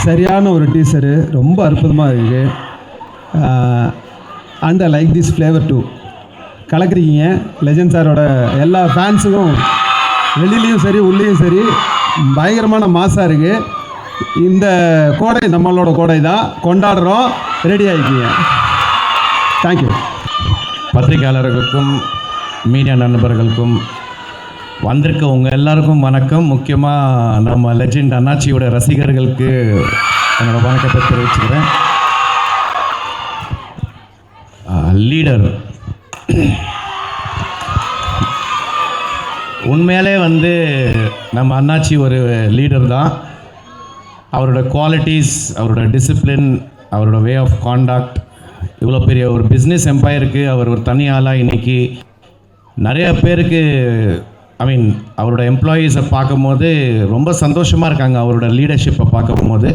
சரியான ஒரு டீசரு, ரொம்ப அற்புதமாக இருக்குது. And I like this flavour too. கலக்குறீங்க. லெஜண்ட் சாரோட எல்லா ஃபேன்ஸுக்கும் வெளியிலையும் சரி உள்ளேயும் சரி பயங்கரமான மாசாக இருக்குது. இந்த கோடை நம்மளோட கோடை தான், கொண்டாடுறோம். ரெடி ஆகிக்கிங்க. தேங்க்யூ. பத்திரிகையாளர்களுக்கும் மீடியா நண்பர்களுக்கும் வந்திருக்க உங்கள் எல்லாருக்கும் வணக்கம். முக்கியமாக நம்ம லெஜெண்ட் அண்ணாச்சியோட ரசிகர்களுக்கு என்னோடய வணக்கத்தை தெரிவிச்சுக்கிறேன். லீடர் உண்மையிலே நம்ம அண்ணாச்சி ஒரு லீடர் தான். அவரோட குவாலிட்டிஸ், அவரோட டிசிப்ளின், அவரோட வே ஆஃப் காண்டாக்ட், இவ்வளோ பெரிய ஒரு பிஸ்னஸ் எம்பையருக்கு அவர் ஒரு தனி ஆளாக இன்றைக்கி நிறைய பேருக்கு அவரோட எம்ப்ளாயீஸை பார்க்கும்போது ரொம்ப சந்தோஷமாக இருக்காங்க. அவரோட லீடர்ஷிப்பை பார்க்கும்போது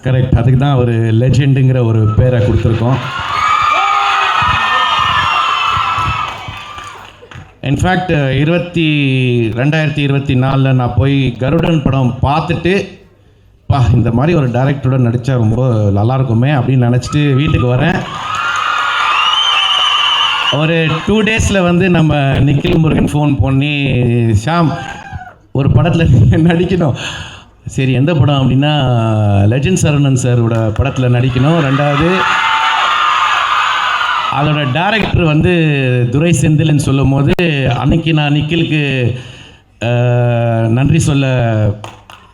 கரெக்ட், அதுக்கு தான் ஒரு லெஜெண்டுங்கிற ஒரு பேரை கொடுத்துருக்கோம். இன்ஃபேக்ட் 2024 நான் போய் கருடன் படம் பார்த்துட்டு இந்த மாதிரி ஒரு டைரக்டரோட நடித்தா ரொம்ப நல்லாயிருக்குமே அப்படின்னு நினச்சிட்டு வீட்டுக்கு வரேன். ஒரு 2 டேஸில் நம்ம நிக்கில் முருகன் ஃபோன் பண்ணி, ஷாம் ஒரு படத்தில் நடிக்கணும். சரி, எந்த படம் அப்படின்னா லெஜண்ட் சரவணன் சாரோட படத்தில் நடிக்கணும். ரெண்டாவது அதோட டைரக்டர் துரை செந்தில்னு சொல்லும் போது அன்னைக்கு நான் நிக்கிலுக்கு நன்றி சொல்ல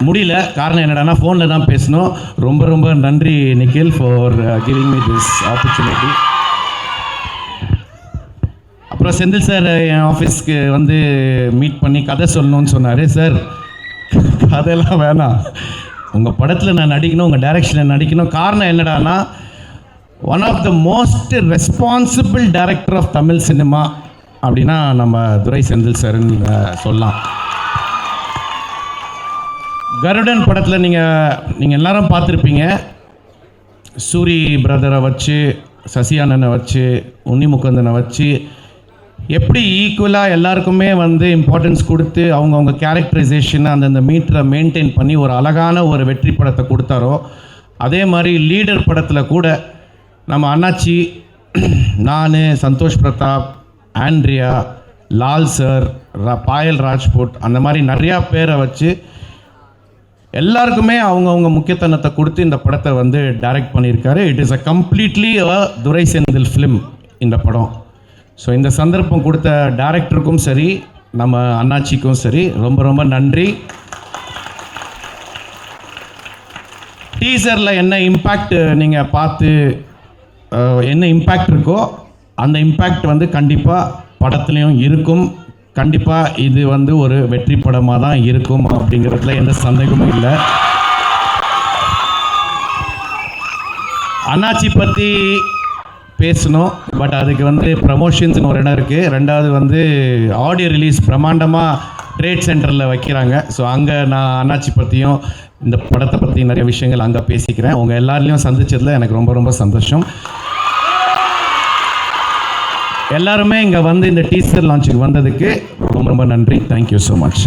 முடியல. காரணம் என்னடானா ஃபோனில் தான் பேசணும். ரொம்ப ரொம்ப நன்றி Nikhil for giving me this opportunity. அப்புறம் செந்தில் சார் என் ஆஃபீஸ்க்கு மீட் பண்ணி கதை சொல்லணும்னு சொன்னார். சார் கதையெல்லாம் வேணாம், உங்கள் படத்தில் நான் நடிக்கணும், உங்கள் டைரக்ஷனில் நடிக்கணும். காரணம் என்னடானா one of the most responsible director of Tamil cinema அப்படின்னா நம்ம துரை செந்தில் சார்ன்னு சொல்லலாம். கருடன் படத்தில் நீங்கள் எல்லாரும் பார்த்துருப்பீங்க. சூரி பிரதரை வச்சு, சசி அண்ணனை வச்சு, உன்னி முகுந்தனை வச்சு எப்படி ஈக்குவலாக எல்லாருக்குமே இம்பார்ட்டன்ஸ் கொடுத்து அவங்கவுங்க கேரக்டரைசேஷன் அந்தந்த மீட்டரை மெயின்டைன் பண்ணி ஒரு அழகான ஒரு வெற்றி படத்தை கொடுத்தாரோ, அதே மாதிரி லீடர் படத்தில் கூட நம்ம அண்ணாச்சி, நான், சந்தோஷ் பிரதாப், ஆண்ட்ரியா, லால் சார், பாயல் ராஜ்புட், அந்த மாதிரி நிறையா பேரை வச்சு எல்லாருக்குமே அவங்கவுங்க முக்கியத்துவத்தை கொடுத்து இந்த படத்தை டைரக்ட் பண்ணியிருக்காரு. It is a completely Durai Senthil film இந்த படம். ஸோ இந்த சந்தர்ப்பம் கொடுத்த டைரக்டருக்கும் சரி, நம்ம அண்ணாச்சிக்கும் சரி ரொம்ப ரொம்ப நன்றி. டீசரில் என்ன இம்பேக்ட் நீங்கள் பார்த்து என்ன இம்பேக்ட் இருக்கோ அந்த இம்பேக்ட் கண்டிப்பாக படத்துலையும் இருக்கும். கண்டிப்பாக இது ஒரு வெற்றி படமாக தான் இருக்கும் அப்படிங்கிறதுல எந்த சந்தேகமும் இல்லை. அண்ணாச்சி பற்றி பேசணும், பட் அதுக்கு ப்ரமோஷன்ஸ்னு ஒரு இடம் இருக்குது. ரெண்டாவது ஆடியோ ரிலீஸ் பிரமாண்டமாக ட்ரேட் சென்டரில் வைக்கிறாங்க. ஸோ அங்கே நான் அண்ணாச்சி பற்றியும் இந்த படத்தை பற்றி நிறைய விஷயங்கள் அங்கே பேசிக்கிறேன். உங்கள் எல்லாரையும் சந்திச்சதில் எனக்கு ரொம்ப ரொம்ப சந்தோஷம். எல்லாருமே இங்கே இந்த டீசர் லான்ச்சுக்கு வந்ததுக்கு ரொம்ப ரொம்ப நன்றி. Thank you so much.